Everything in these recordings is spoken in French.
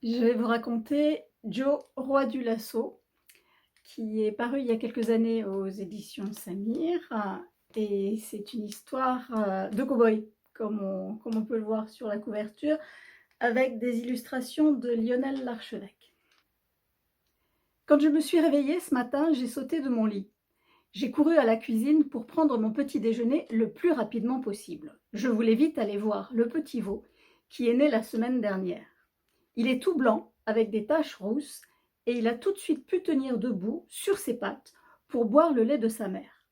Je vais vous raconter Joe, roi du lasso, qui est paru il y a quelques années aux éditions Samir. Et c'est une histoire de cow-boy, comme on peut le voir sur la couverture, avec des illustrations de Lionel Larchevêque. Quand je me suis réveillée ce matin, j'ai sauté de mon lit. J'ai couru à la cuisine pour prendre mon petit déjeuner le plus rapidement possible. Je voulais vite aller voir le petit veau qui est né la semaine dernière. Il est tout blanc, avec des taches rousses, et il a tout de suite pu tenir debout sur ses pattes pour boire le lait de sa mère.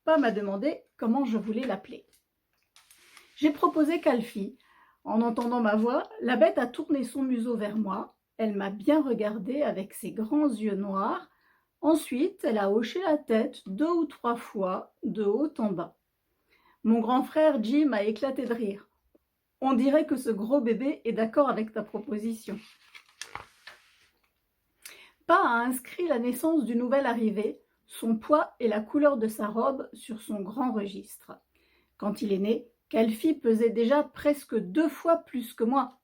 Pa m'a demandé comment je voulais l'appeler. J'ai proposé Calfie. En entendant ma voix, la bête a tourné son museau vers moi. Elle m'a bien regardée avec ses grands yeux noirs. Ensuite, elle a hoché la tête 2 ou 3 fois, de haut en bas. Mon grand frère Jim a éclaté de rire. On dirait que ce gros bébé est d'accord avec ta proposition. Pa a inscrit la naissance du nouvel arrivé, son poids et la couleur de sa robe sur son grand registre. Quand il est né, Calfie pesait déjà presque 2 fois plus que moi.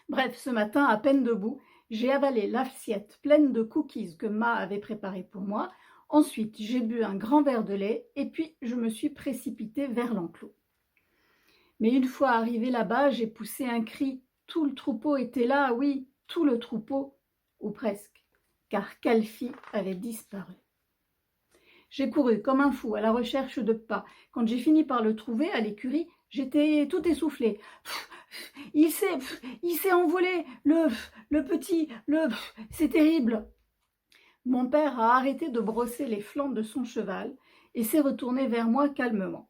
Bref, ce matin, à peine debout, j'ai avalé l'assiette pleine de cookies que Ma avait préparée pour moi. Ensuite, j'ai bu un grand verre de lait et puis je me suis précipitée vers l'enclos. Mais une fois arrivée là-bas, j'ai poussé un cri. Tout le troupeau était là, oui, tout le troupeau, ou presque, car Calfie avait disparu. J'ai couru comme un fou à la recherche de Pa. Quand j'ai fini par le trouver à l'écurie, j'étais tout essoufflée. Il s'est envolé, le petit, c'est terrible. Mon père a arrêté de brosser les flancs de son cheval et s'est retourné vers moi calmement.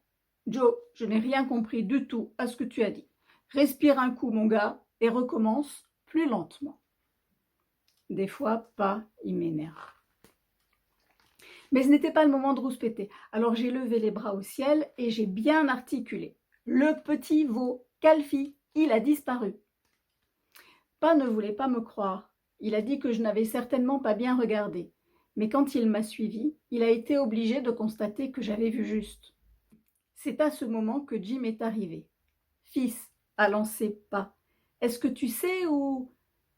Joe, je n'ai rien compris du tout à ce que tu as dit. Respire un coup, mon gars, et recommence plus lentement. Des fois, Pa, il m'énerve. Mais ce n'était pas le moment de rouspéter. Alors j'ai levé les bras au ciel et j'ai bien articulé. Le petit veau, Calfie, il a disparu. Pa ne voulait pas me croire. Il a dit que je n'avais certainement pas bien regardé. Mais quand il m'a suivi, il a été obligé de constater que j'avais vu juste. C'est à ce moment que Jim est arrivé. Fils, a lancé Pa. Est-ce que tu sais où...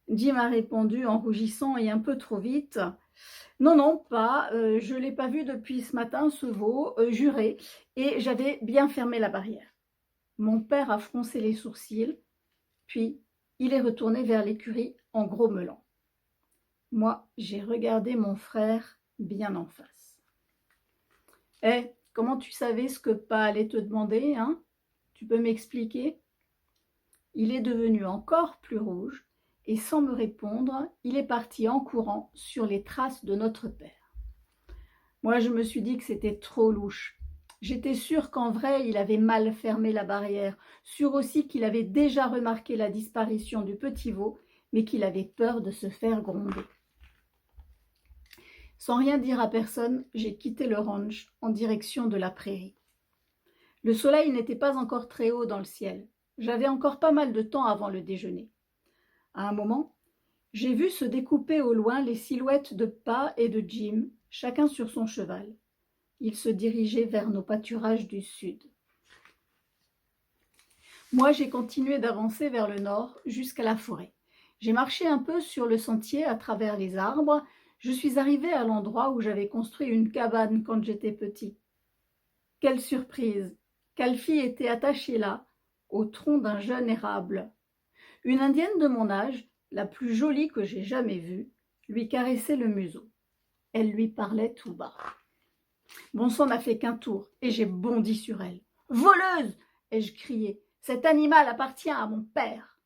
Jim a répondu en rougissant et un peu trop vite. Non, non, pas. Je ne l'ai pas vu depuis ce matin, ce veau, juré, et j'avais bien fermé la barrière. Mon père a froncé les sourcils, puis il est retourné vers l'écurie en grommelant. Moi, j'ai regardé mon frère bien en face. « Eh, comment tu savais ce que Pa allait te demander, hein? Tu peux m'expliquer ?» Il est devenu encore plus rouge, et sans me répondre, il est parti en courant sur les traces de notre père. Moi, je me suis dit que c'était trop louche. J'étais sûre qu'en vrai, il avait mal fermé la barrière, sûre aussi qu'il avait déjà remarqué la disparition du petit veau, mais qu'il avait peur de se faire gronder. Sans rien dire à personne, j'ai quitté le ranch en direction de la prairie. Le soleil n'était pas encore très haut dans le ciel. J'avais encore pas mal de temps avant le déjeuner. À un moment, j'ai vu se découper au loin les silhouettes de Pa et de Jim, chacun sur son cheval. Ils se dirigeaient vers nos pâturages du sud. Moi, j'ai continué d'avancer vers le nord jusqu'à la forêt. J'ai marché un peu sur le sentier à travers les arbres. Je suis arrivée à l'endroit où j'avais construit une cabane quand j'étais petit. Quelle surprise! Calfie était attachée là, au tronc d'un jeune érable. Une indienne de mon âge, la plus jolie que j'ai jamais vue, lui caressait le museau. Elle lui parlait tout bas. Mon sang n'a fait qu'un tour et j'ai bondi sur elle. « Voleuse !» ai-je crié. « Cet animal appartient à mon père !»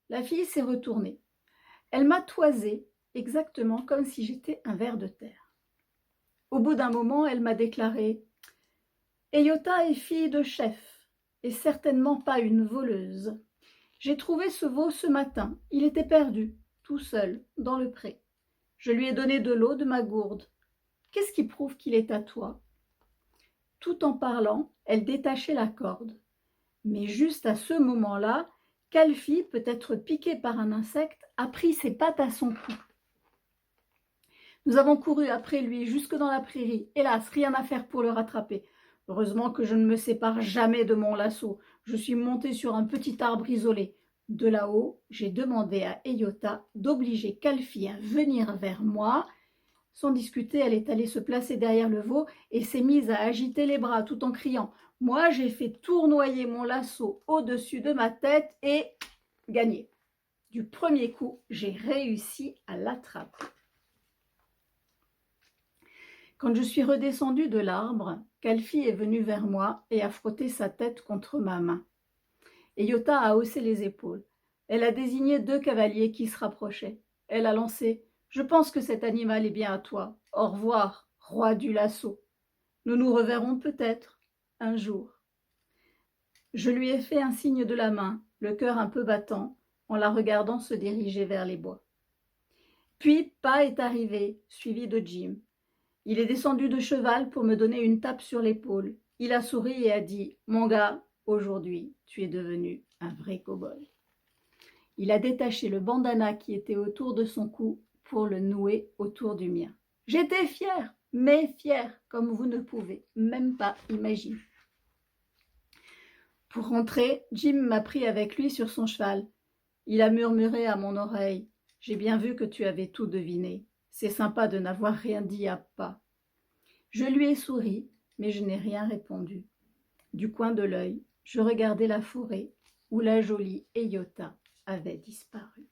La fille s'est retournée. Elle m'a toisé exactement comme si j'étais un ver de terre. Au bout d'un moment, elle m'a déclaré « Eyota est fille de chef et certainement pas une voleuse. J'ai trouvé ce veau ce matin. Il était perdu, tout seul, dans le pré. Je lui ai donné de l'eau de ma gourde. Qu'est-ce qui prouve qu'il est à toi ?» Tout en parlant, elle détachait la corde. Mais juste à ce moment-là, Calfie, peut-être piqué par un insecte, a pris ses pattes à son cou. Nous avons couru après lui jusque dans la prairie. Hélas, rien à faire pour le rattraper. Heureusement que je ne me sépare jamais de mon lasso. Je suis montée sur un petit arbre isolé. De là-haut, j'ai demandé à Eyota d'obliger Kalfi à venir vers moi. Sans discuter, elle est allée se placer derrière le veau et s'est mise à agiter les bras tout en criant. Moi, j'ai fait tournoyer mon lasso au-dessus de ma tête et gagné. Du premier coup, j'ai réussi à l'attraper. Quand je suis redescendue de l'arbre, Kalfi est venue vers moi et a frotté sa tête contre ma main. Eyota a haussé les épaules. Elle a désigné 2 cavaliers qui se rapprochaient. Elle a lancé « Je pense que cet animal est bien à toi. Au revoir, roi du lasso. Nous nous reverrons peut-être un jour. » Je lui ai fait un signe de la main, le cœur un peu battant, en la regardant se diriger vers les bois. Puis Pa est arrivé, suivi de Jim. Il est descendu de cheval pour me donner une tape sur l'épaule. Il a souri et a dit « Mon gars, aujourd'hui, tu es devenu un vrai cow-boy. » Il a détaché le bandana qui était autour de son cou pour le nouer autour du mien. J'étais fière, mais fière, comme vous ne pouvez même pas imaginer. Pour rentrer, Jim m'a pris avec lui sur son cheval. Il a murmuré à mon oreille « J'ai bien vu que tu avais tout deviné. C'est sympa de n'avoir rien dit à Pa. » Je lui ai souri, mais je n'ai rien répondu. Du coin de l'œil, je regardais la forêt où la jolie Eyota avait disparu.